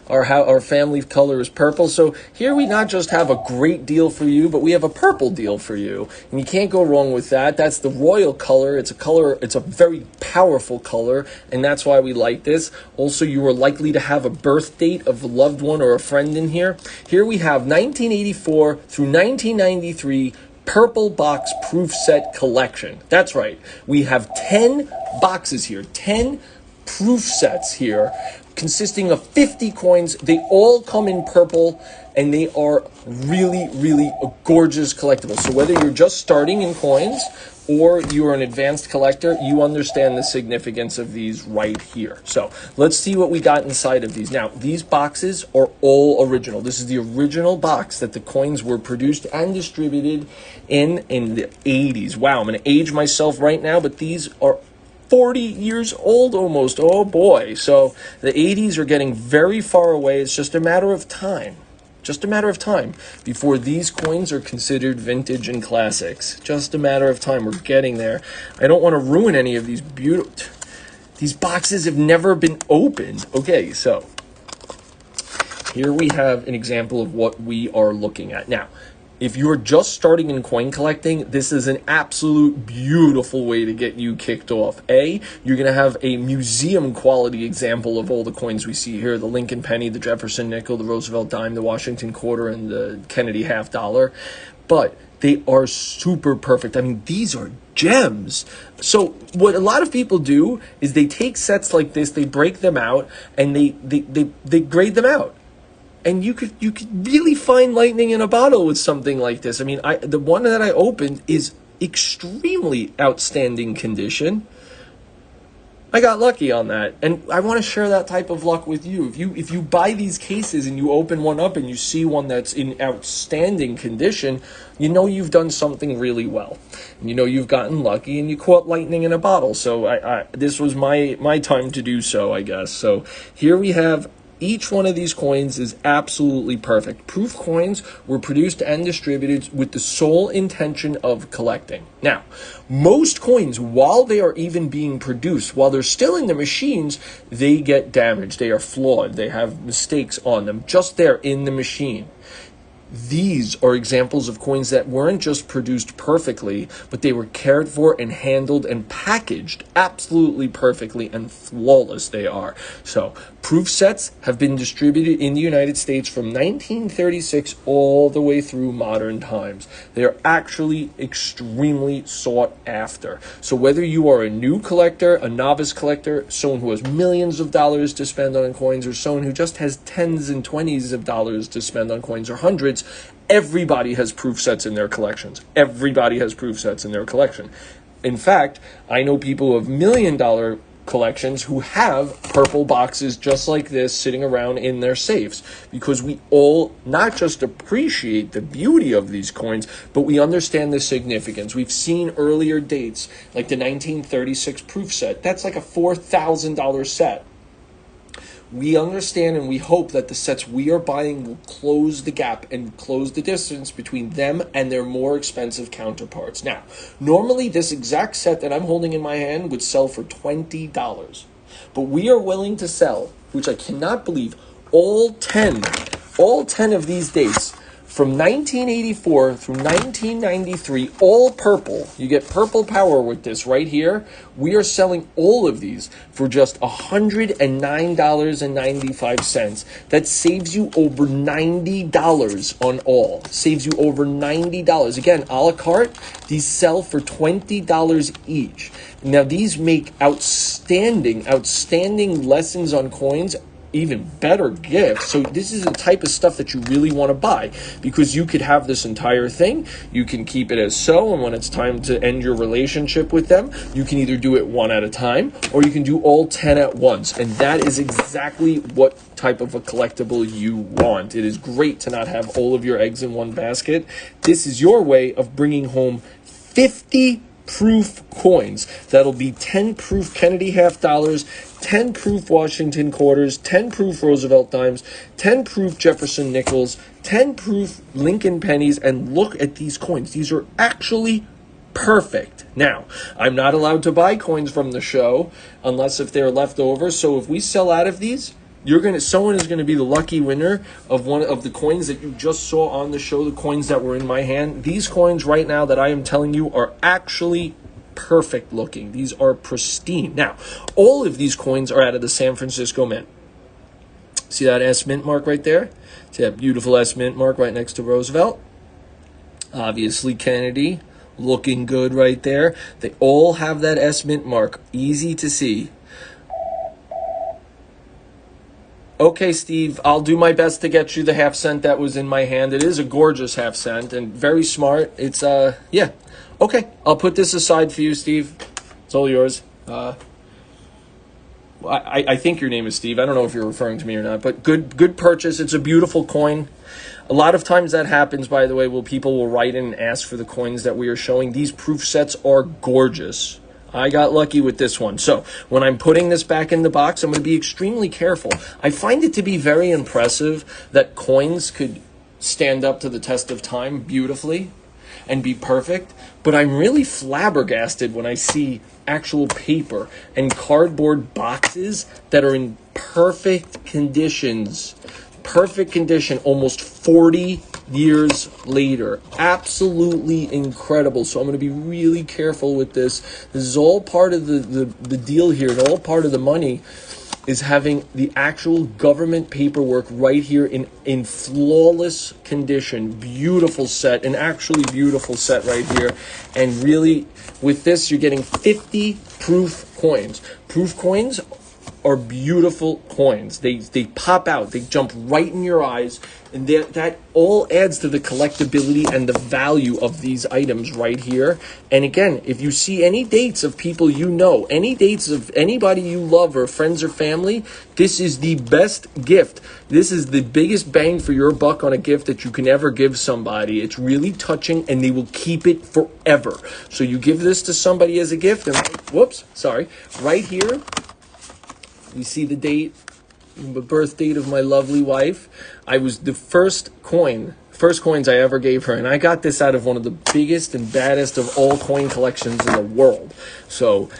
Our family color is purple. So here we not just have a great deal for you, but we have a purple deal for you. And you can't go wrong with that. That's the royal color. It's a very powerful color, and that's why we like this. Also, you are likely to have a birth date of a loved one or a friend in here. Here we have 1984 through 1993 Purple Box Proof Set Collection. That's right. We have 10 boxes here, 10 proof sets here, consisting of 50 coins. They all come in purple, and they are really, really gorgeous collectibles. So whether you're just starting in coins or you're an advanced collector, you understand the significance of these right here. So let's see what we got inside of these. Now, these boxes are all original. This is the original box that the coins were produced and distributed in the 80s. Wow, I'm going to age myself right now, but these are 40 years old almost. Oh boy. So the 80s are getting very far away. It's just a matter of time. Just a matter of time before these coins are considered vintage and classics. Just a matter of time. We're getting there. I don't want to ruin any of these beautiful... These boxes have never been opened. Okay, so here we have an example of what we are looking at. Now, if you're just starting in coin collecting, this is an absolute beautiful way to get you kicked off. A, you're going to have a museum quality example of all the coins we see here, the Lincoln penny, the Jefferson nickel, the Roosevelt dime, the Washington quarter, and the Kennedy half dollar. But they are super perfect. I mean, these are gems. So what a lot of people do is they take sets like this, they break them out, and they grade them out. And you could really find lightning in a bottle with something like this. I mean, the one that I opened is extremely outstanding condition. I got lucky on that, and I want to share that type of luck with you. If you buy these cases and you open one up and you see one that's in outstanding condition, you know you've done something really well. You know you've gotten lucky and you caught lightning in a bottle. So this was my time to do so, I guess. So here we have. Each one of these coins is absolutely perfect. Proof coins were produced and distributed with the sole intention of collecting. Now, most coins, while they are even being produced, while they're still in the machines, they get damaged. They are flawed. They have mistakes on them just there in the machine. These are examples of coins that weren't just produced perfectly, but they were cared for and handled and packaged absolutely perfectly, and flawless they are. So, proof sets have been distributed in the United States from 1936 all the way through modern times. They are actually extremely sought after. So whether you are a new collector, a novice collector, someone who has millions of dollars to spend on coins, or someone who just has tens and twenties of dollars to spend on coins, or hundreds, everybody has proof sets in their collections. Everybody has proof sets in their collection. In fact, I know people who have $1 million collections who have purple boxes just like this sitting around in their safes, because we all not just appreciate the beauty of these coins, but we understand the significance. We've seen earlier dates like the 1936 proof set. That's like a $4,000 set. We understand and we hope that the sets we are buying will close the gap and close the distance between them and their more expensive counterparts. Now, normally this exact set that I'm holding in my hand would sell for $20. But we are willing to sell, which I cannot believe, all 10 of these dates from 1984 through 1993, all purple. You get purple power with this right here. We are selling all of these for just $109.95. That saves you over $90 on all. Saves you over $90. Again, a la carte, these sell for $20 each. Now, these make outstanding lessons on coins, even better gifts. So this is the type of stuff that you really want to buy, because you could have this entire thing. You can keep it as so, and when it's time to end your relationship with them, you can either do it one at a time or you can do all 10 at once. And that is exactly what type of a collectible you want. It is great to not have all of your eggs in one basket. This is your way of bringing home 50 proof coins. That'll be 10 proof Kennedy half dollars, 10 proof Washington quarters, 10 proof Roosevelt dimes, 10 proof Jefferson nickels, 10 proof Lincoln pennies, and look at these coins. These are actually perfect. Now, I'm not allowed to buy coins from the show unless if they're left over. So if we sell out of these, someone is going to be the lucky winner of one of the coins that you just saw on the show, the coins that were in my hand. These coins right now that I am telling you are actually perfect looking. These are pristine. Now, all of these coins are out of the San Francisco Mint. See that S Mint mark right there? See that beautiful S Mint mark right next to Roosevelt? Obviously Kennedy, looking good right there. They all have that S Mint mark, easy to see. Okay, Steve, I'll do my best to get you the half cent that was in my hand. It is a gorgeous half cent and very smart. It's, yeah. Okay, I'll put this aside for you, Steve. It's all yours. I think your name is Steve. I don't know if you're referring to me or not, but good purchase. It's a beautiful coin. A lot of times that happens, by the way, people will write in and ask for the coins that we are showing. These proof sets are gorgeous. I got lucky with this one. So when I'm putting this back in the box, I'm going to be extremely careful. I find it to be very impressive that coins could stand up to the test of time beautifully and be perfect, but I'm really flabbergasted when I see actual paper and cardboard boxes that are in perfect conditions. Perfect condition almost 40 years later. Absolutely incredible. So I'm going to be really careful with this. This is all part of the deal here, and all part of the money is having the actual government paperwork right here in flawless condition. Beautiful set, an actually beautiful set right here. And really, with this, you're getting 50 proof coins. Proof coins are beautiful coins. They pop out. They jump right in your eyes. And that all adds to the collectability and the value of these items right here. And again, if you see any dates of people you know, any dates of anybody you love or friends or family, this is the best gift. This is the biggest bang for your buck on a gift that you can ever give somebody. It's really touching, and they will keep it forever. So you give this to somebody as a gift, and whoops, sorry, right here, you see the date, the birth date of my lovely wife. I was the first coins I ever gave her, and I got this out of one of the biggest and baddest of all coin collections in the world. So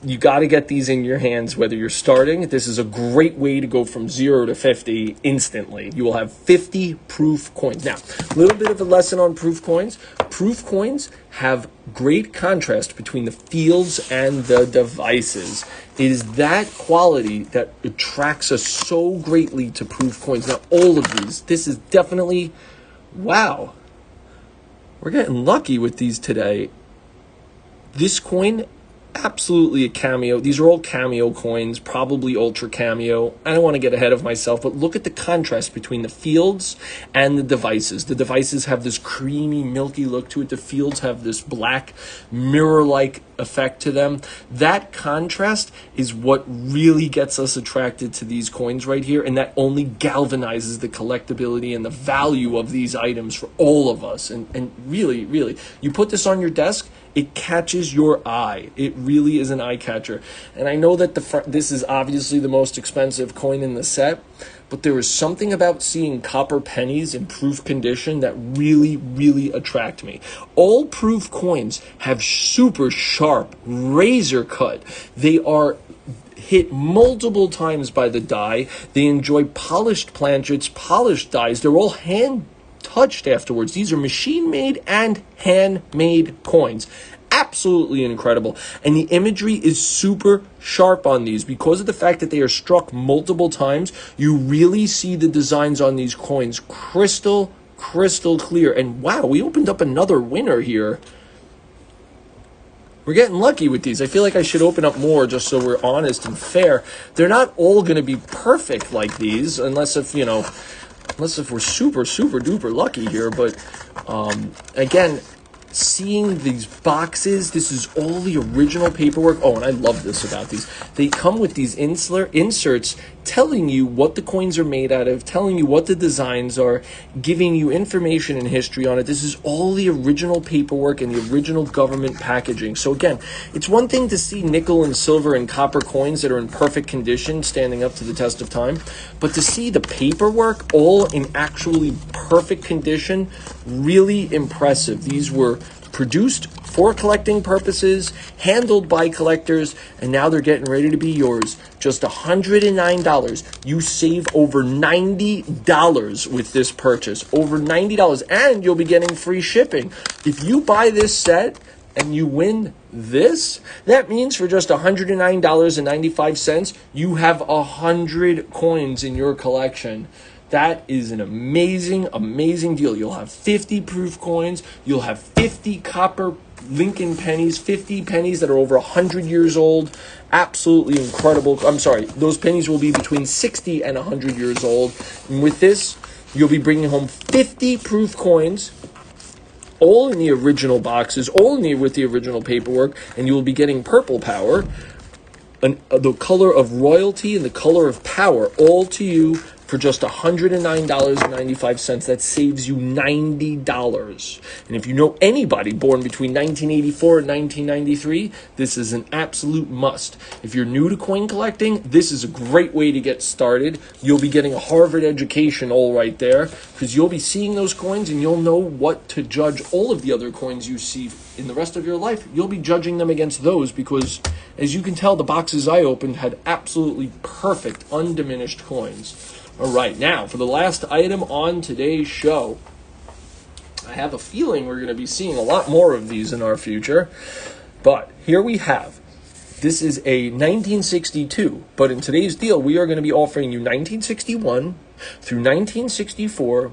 you got to get these in your hands, whether you're starting. This is a great way to go from 0 to 50 instantly. You will have 50 proof coins. Now, a little bit of a lesson on proof coins. Proof coins have great contrast between the fields and the devices. It is that quality that attracts us so greatly to proof coins. Now, all of these, this is definitely, wow. We're getting lucky with these today. This coin, absolutely a cameo. These are all cameo coins, probably ultra cameo. I don't want to get ahead of myself, but look at the contrast between the fields and the devices. The devices have this creamy, milky look to it. The fields have this black, mirror-like effect to them. That contrast is what really gets us attracted to these coins right here, and that only galvanizes the collectability and the value of these items for all of us. And really, really, you put this on your desk, it catches your eye. It really is an eye catcher. And I know that this is obviously the most expensive coin in the set, but there is something about seeing copper pennies in proof condition that really, really attract me. All proof coins have super sharp, razor cut. They are hit multiple times by the die. They enjoy polished planchets, polished dies. They're all hand touched afterwards. These are machine-made and handmade coins. Absolutely incredible. And the imagery is super sharp on these. Because of the fact that they are struck multiple times, you really see the designs on these coins crystal clear. And wow, we opened up another winner here. We're getting lucky with these. I feel like I should open up more just so we're honest and fair. They're not all going to be perfect like these, unless if we're super duper lucky here. But again, seeing these boxes, this is all the original paperwork. Oh, and I love this about these. They come with these inserts telling you what the coins are made out of, telling you what the designs are, giving you information and history on it. This is all the original paperwork and the original government packaging. So again, it's one thing to see nickel and silver and copper coins that are in perfect condition, standing up to the test of time, but to see the paperwork all in actually perfect condition, really impressive. These were produced for collecting purposes, handled by collectors, and now they're getting ready to be yours. Just $109. You save over $90 with this purchase. Over $90, and you'll be getting free shipping. If you buy this set and you win this, that means for just $109.95, you have 100 coins in your collection. That is an amazing deal. You'll have 50 proof coins. You'll have 50 copper Lincoln pennies, 50 pennies that are over 100 years old. Absolutely incredible. I'm sorry, those pennies will be between 60 and 100 years old. And with this, you'll be bringing home 50 proof coins, all in the original boxes, with the original paperwork, and you will be getting purple power, the color of royalty and the color of power, all to you for just $109.95. That saves you $90. And if you know anybody born between 1984 and 1993, this is an absolute must. If you're new to coin collecting, this is a great way to get started. You'll be getting a Harvard education all right there, because you'll be seeing those coins and you'll know what to judge all of the other coins you see in the rest of your life. You'll be judging them against those because, as you can tell, the boxes I opened had absolutely perfect, undiminished coins. All right, now for the last item on today's show. I have a feeling we're going to be seeing a lot more of these in our future, but here we have. This is a 1962, but in today's deal, we are going to be offering you 1961 through 1964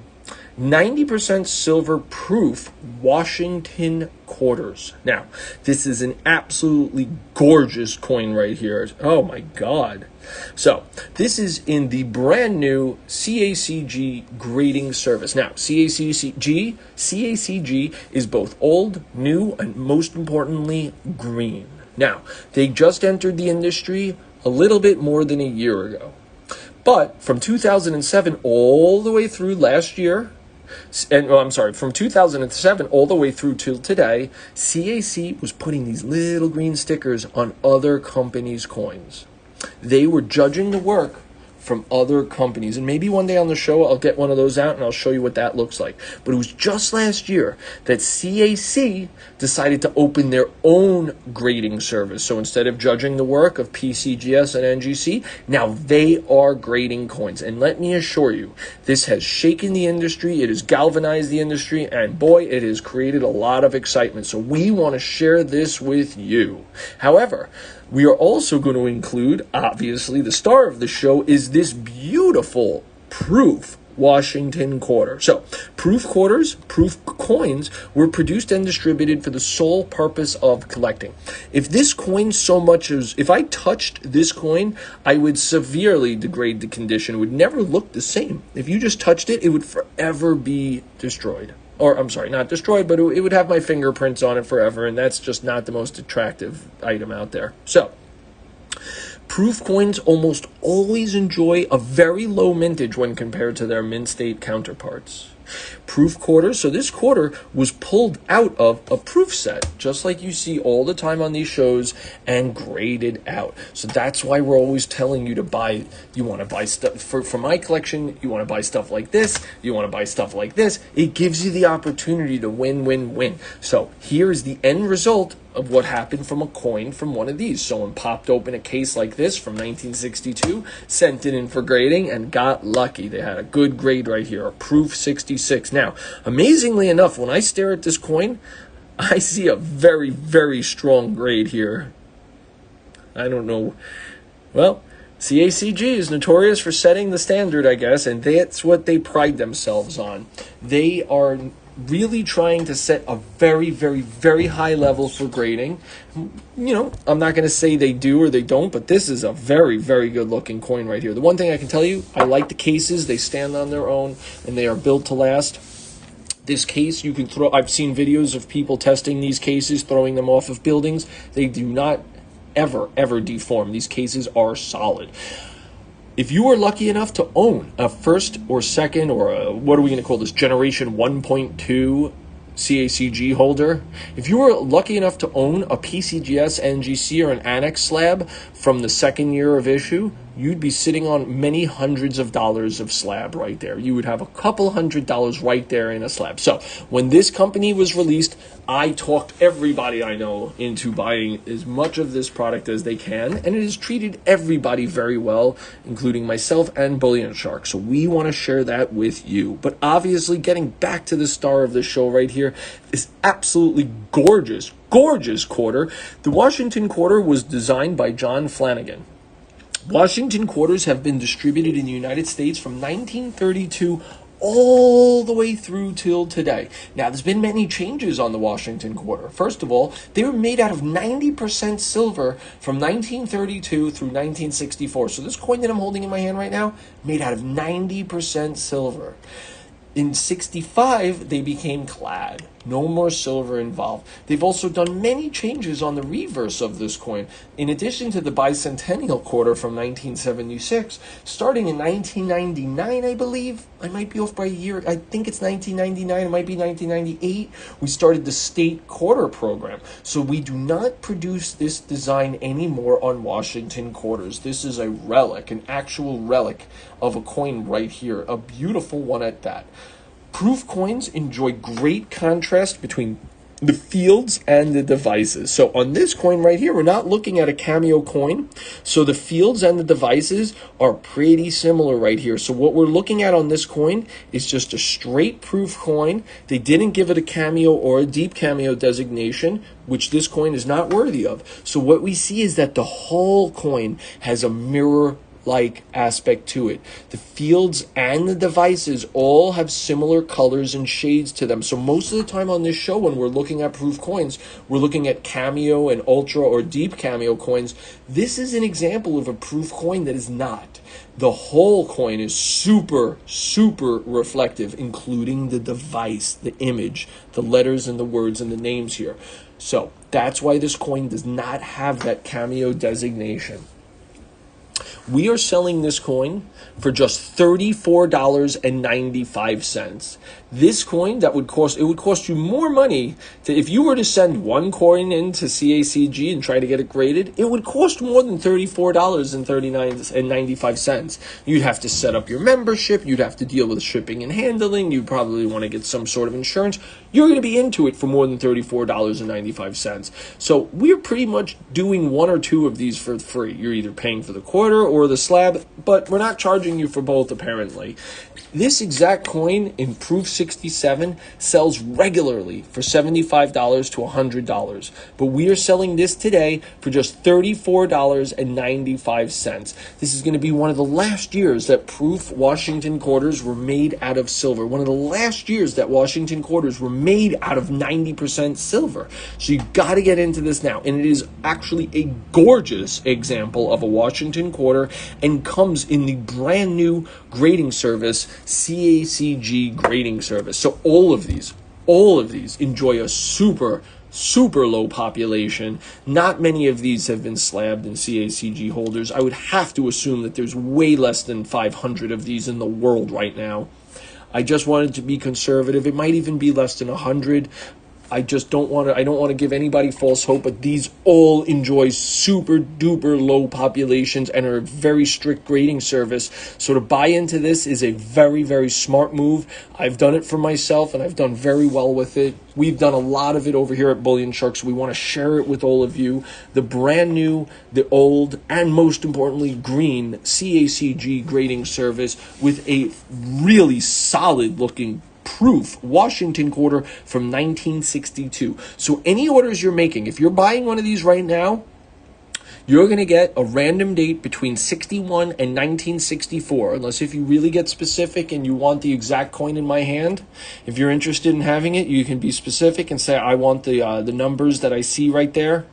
90% silver proof Washington quarters. Now, this is an absolutely gorgeous coin right here. Oh my God. So, this is in the brand new CACG grading service. Now, CACG is both old, new, and most importantly, green. Now, they just entered the industry a little bit more than a year ago. But from 2007 all the way through last year, from 2007 all the way through till today, CAC was putting these little green stickers on other companies' coins. They were judging the work from other companies. And maybe one day on the show, I'll get one of those out and I'll show you what that looks like. But it was just last year that CAC decided to open their own grading service. So instead of judging the work of PCGS and NGC, now they are grading coins. And let me assure you, this has shaken the industry. It has galvanized the industry. And boy, it has created a lot of excitement. So we want to share this with you. However, we are also going to include, obviously, the star of the show is this beautiful proof Washington quarter. So, proof quarters, proof coins were produced and distributed for the sole purpose of collecting. If this coin so much as, if I touched this coin, I would severely degrade the condition. It would never look the same. If you just touched it, it would forever be destroyed. Or, I'm sorry, not destroyed, but it would have my fingerprints on it forever, and that's just not the most attractive item out there. So, proof coins almost always enjoy a very low mintage when compared to their mint state counterparts. Proof quarters, so this quarter was pulled out of a proof set, just like you see all the time on these shows, and graded out. So that's why we're always telling you to buy, you want to buy stuff, for my collection, you want to buy stuff like this, you want to buy stuff like this. It gives you the opportunity to win, win, win. So here's the end result of what happened from a coin from one of these. Someone popped open a case like this from 1962, sent it in for grading, and got lucky. They had a good grade right here, a proof 66. Now, amazingly enough, when I stare at this coin, I see a very, very strong grade here. I don't know. Well, CACG is notorious for setting the standard, I guess, and that's what they pride themselves on. They are really trying to set a very, very, very high level for grading. You know, I'm not going to say they do or they don't, but this is a very, very good looking coin right here. The one thing I can tell you, I like the cases. They stand on their own and they are built to last. This case, you can throw, I've seen videos of people testing these cases, throwing them off of buildings. They do not ever deform. These cases are solid. If you are lucky enough to own a first or second, or a, what are we going to call this, generation 1.2 CACG holder, if you were lucky enough to own a PCGS, NGC, or an Annex slab from the second year of issue, you'd be sitting on many hundreds of dollars of slab right there. You would have a couple $100 right there in a slab. So when this company was released, I talked everybody I know into buying as much of this product as they can, and it has treated everybody very well, including myself and Bullion Shark. So we want to share that with you. But obviously, getting back to the star of the show right here, is absolutely gorgeous, gorgeous quarter. The Washington quarter was designed by John Flanagan. Washington quarters have been distributed in the United States from 1932 all the way through till today. Now, there's been many changes on the Washington quarter. First of all, they were made out of 90% silver from 1932 through 1964. So this coin that I'm holding in my hand right now, made out of 90% silver. In 65, they became clad. No more silver involved. They've also done many changes on the reverse of this coin. In addition to the bicentennial quarter from 1976, starting in 1999, I believe, I might be off by a year, I think it's 1999, it might be 1998, we started the state quarter program. So we do not produce this design anymore on Washington quarters. This is a relic, an actual relic of a coin right here, a beautiful one at that. Proof coins enjoy great contrast between the fields and the devices. So on this coin right here, we're not looking at a cameo coin. So the fields and the devices are pretty similar right here. So what we're looking at on this coin is just a straight proof coin. They didn't give it a cameo or a deep cameo designation, which this coin is not worthy of. So what we see is that the whole coin has a mirror-like aspect to it. The fields and the devices all have similar colors and shades to them. So most of the time on this show, when we're looking at proof coins, we're looking at cameo and ultra or deep cameo coins. This is an example of a proof coin that is not. The whole coin is super, super reflective, including the device, the image, the letters and the words and the names here. So that's why this coin does not have that cameo designation. We are selling this coin for just $34.95. This coin it would cost you more money if you were to send one coin into CACG and try to get it graded, it would cost more than $34.95. You'd have to set up your membership, you'd have to deal with shipping and handling, you'd probably want to get some sort of insurance. You're going to be into it for more than $34.95. So we're pretty much doing one or two of these for free. You're either paying for the quarter or the slab, but we're not charging you for both apparently. This exact coin in Proof 67 sells regularly for $75 to $100, but we are selling this today for just $34.95. This is going to be one of the last years that Proof Washington quarters were made out of silver. One of the last years that Washington quarters were made out of 90% silver. So you got to get into this now, and it is actually a gorgeous example of a Washington quarter and comes in the brand new grading service, CACG grading service. So all of these enjoy a super low population. Not many of these have been slabbed in CACG holders. I would have to assume that there's way less than 500 of these in the world right now. I just wanted to be conservative. It might even be less than 100. I don't want to give anybody false hope, but these all enjoy super duper low populations and are a very strict grading service. So to buy into this is a very, very smart move. I've done it for myself and I've done very well with it. We've done a lot of it over here at Bullion Shark, so we want to share it with all of you. The brand new, the old, and most importantly, green CACG grading service with a really solid looking Proof Washington quarter from 1962. So any orders you're making, if you're buying one of these right now, you're going to get a random date between 61 and 1964, unless if you really get specific and you want the exact coin in my hand. If you're interested in having it, you can be specific and say, I want the numbers that I see right there.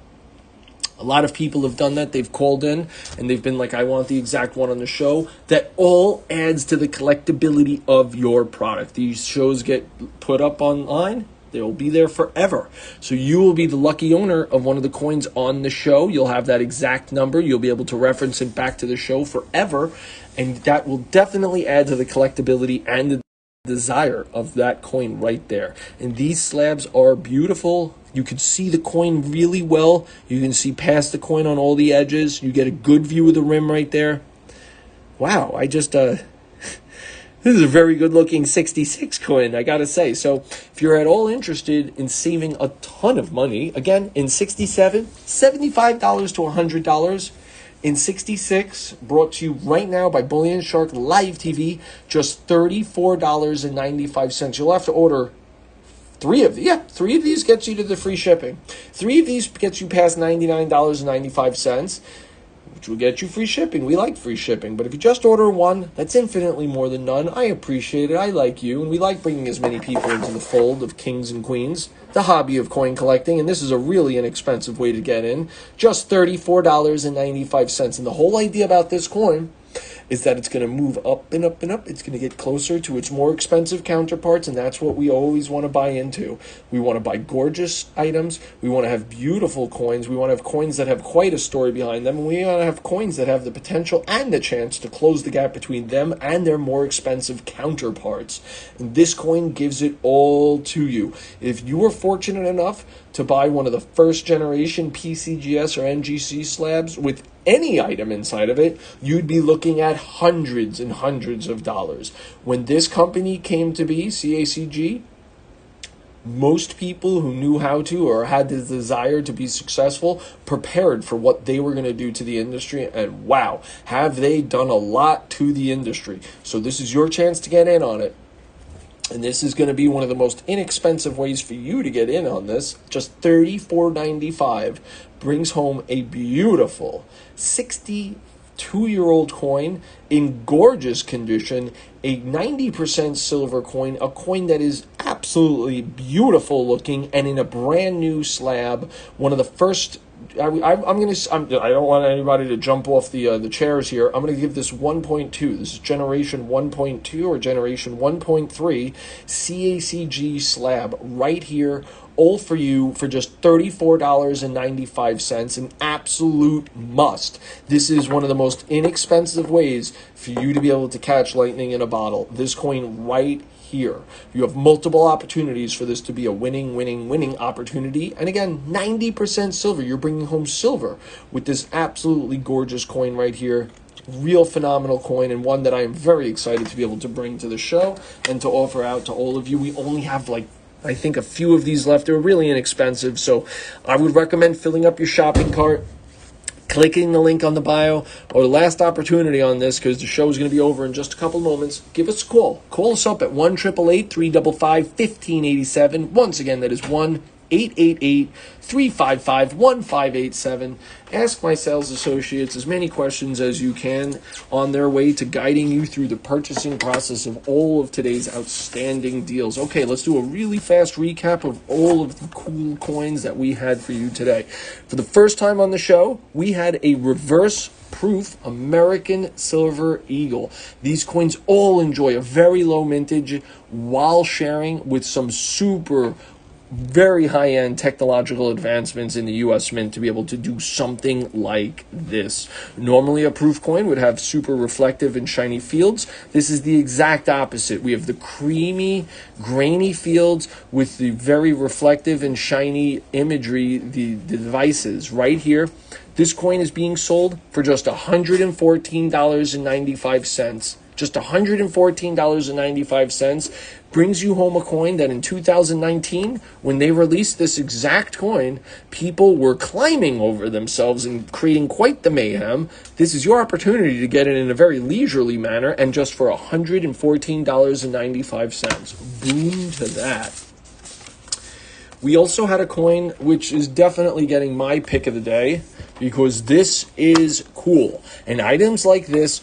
A lot of people have done that. They've called in and they've been like, I want the exact one on the show. That all adds to the collectability of your product. These shows get put up online. They'll be there forever. So you will be the lucky owner of one of the coins on the show. You'll have that exact number. You'll be able to reference it back to the show forever. And that will definitely add to the collectability and the desire of that coin right there. And these slabs are beautiful. You can see the coin really well. You can see past the coin on all the edges. You get a good view of the rim right there. Wow, this is a very good looking 66 coin, I gotta say. So if you're at all interested in saving a ton of money, again, in 67, $75 to $100. In 66, brought to you right now by Bullion Shark Live TV, just $34.95. You'll have to order three of these gets you to the free shipping. 3 of these gets you past $99.95. which will get you free shipping. We like free shipping, but if you just order one, that's infinitely more than none. I appreciate it. I like you, and we like bringing as many people into the fold of kings and queens, the hobby of coin collecting, and this is a really inexpensive way to get in. Just $34.95. And the whole idea about this coin is that it's going to move up and up and up. It's going to get closer to its more expensive counterparts, and that's what we always want to buy into. We want to buy gorgeous items. We want to have beautiful coins. We want to have coins that have quite a story behind them, and we want to have coins that have the potential and the chance to close the gap between them and their more expensive counterparts. And this coin gives it all to you. If you were fortunate enough to buy one of the first generation PCGS or NGC slabs with any item inside of it, you'd be looking at hundreds and hundreds of dollars. When this company came to be, CACG, most people who knew how to or had the desire to be successful prepared for what they were going to do to the industry, and wow, have they done a lot to the industry. So this is your chance to get in on it. And this is going to be one of the most inexpensive ways for you to get in on this. Just $34.95 brings home a beautiful 62-year-old coin in gorgeous condition, a 90% silver coin, a coin that is absolutely beautiful looking, and in a brand new slab. One of the first. I don't want anybody to jump off the chairs here. I'm going to give this 1.2. This is generation 1.2 or generation 1.3 CACG slab right here, all for you for just $34.95. An absolute must. This is one of the most inexpensive ways for you to be able to catch lightning in a bottle. This coin right here. You have multiple opportunities for this to be a winning opportunity. And again, 90% silver. You're bringing home silver with this absolutely gorgeous coin right here. Real phenomenal coin, and one that I am very excited to be able to bring to the show and to offer out to all of you. We only have I think a few of these left. They're really inexpensive, so I would recommend filling up your shopping cart, clicking the link on the bio, or the last opportunity on this, because the show is going to be over in just a couple moments. Give us a call. Call us up at 1-888-355-1587. Once again, that is 1-888-355-1587. Ask my sales associates as many questions as you can on their way to guiding you through the purchasing process of all of today's outstanding deals. Okay, let's do a really fast recap of all of the cool coins that we had for you today. For the first time on the show, we had a reverse proof American Silver Eagle. These coins all enjoy a very low mintage while sharing with some very high-end technological advancements in the U.S. Mint to be able to do something like this. Normally, a proof coin would have super reflective and shiny fields. This is the exact opposite. We have the creamy, grainy fields with the very reflective and shiny imagery, the devices right here. This coin is being sold for just $114.95. Just $114.95 brings you home a coin that in 2019, when they released this exact coin, people were climbing over themselves and creating quite the mayhem. This is your opportunity to get it in a very leisurely manner, and just for $114.95. Boom to that. We also had a coin which is definitely getting my pick of the day, because this is cool. And items like this,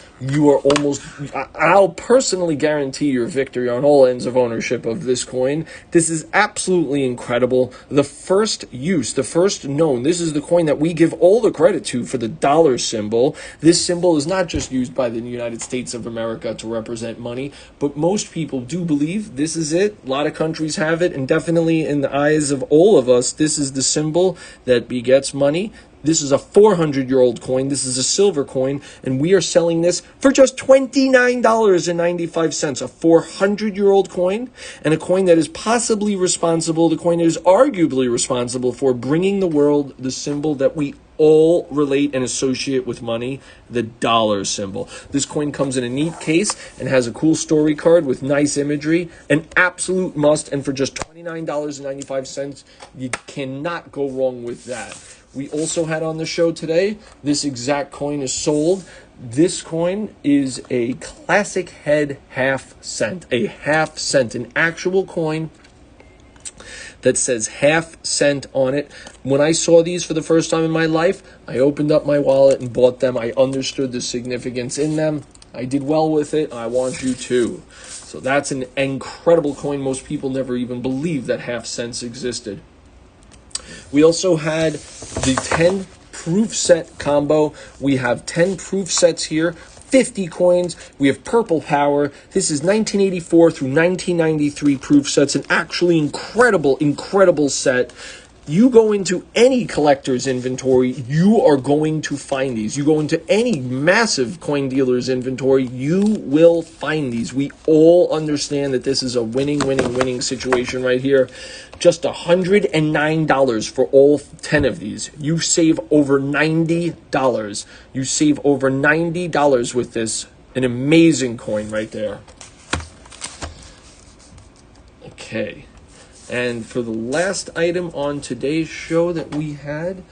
I'll personally guarantee your victory on all ends of ownership of this coin. This is absolutely incredible. The first known, this is the coin that we give all the credit to for the dollar symbol. This symbol is not just used by the United States of America to represent money, but most people do believe this is it. A lot of countries have it, and definitely in the eyes of all of us, this is the symbol that begets money. This is a 400-year-old coin. This is a silver coin, and we are selling this for just $29.95. A 400-year-old coin, and a coin that is possibly responsible, the coin that is arguably responsible for bringing the world the symbol that we all relate and associate with money, the dollar symbol. This coin comes in a neat case and has a cool story card with nice imagery. An absolute must, and for just $29.95, you cannot go wrong with that. We also had on the show today, this exact coin is sold. This coin is a classic head half cent, an actual coin that says half-cent on it. When I saw these for the first time in my life, I opened up my wallet and bought them. I understood the significance in them. I did well with it. I want you to. So that's an incredible coin. Most people never even believed that half-cents existed. We also had the 10 proof set combo. We have 10 proof sets here, 50 coins. We have Purple Power. This is 1984 through 1993 proof sets. An actually incredible set. You go into any collector's inventory, you are going to find these. You go into any massive coin dealer's inventory, you will find these. We all understand that this is a winning situation right here. Just $109 for all 10 of these. You save over $90. You save over $90 with this. An amazing coin right there. Okay. And for the last item on today's show that we had,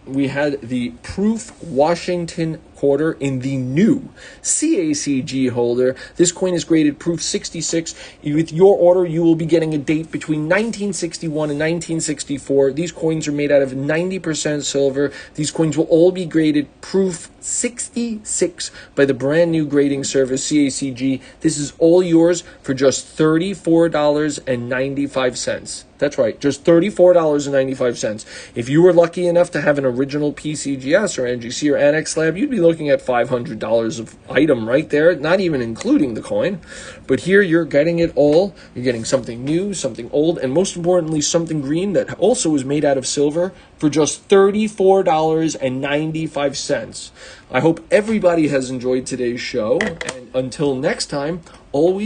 we had the Proof Washington quarter in the new CACG holder. This coin is graded Proof 66. With your order, you will be getting a date between 1961 and 1964. These coins are made out of 90% silver. These coins will all be graded Proof 66 by the brand new grading service CACG. This is all yours for just $34.95. That's right, just $34.95. If you were lucky enough to have an original PCGS or NGC or Annex Lab, you'd be looking at $500 of item right there, not even including the coin. But here you're getting it all. You're getting something new, something old, and most importantly, something green that also is made out of silver for just $34.95. I hope everybody has enjoyed today's show, and until next time, always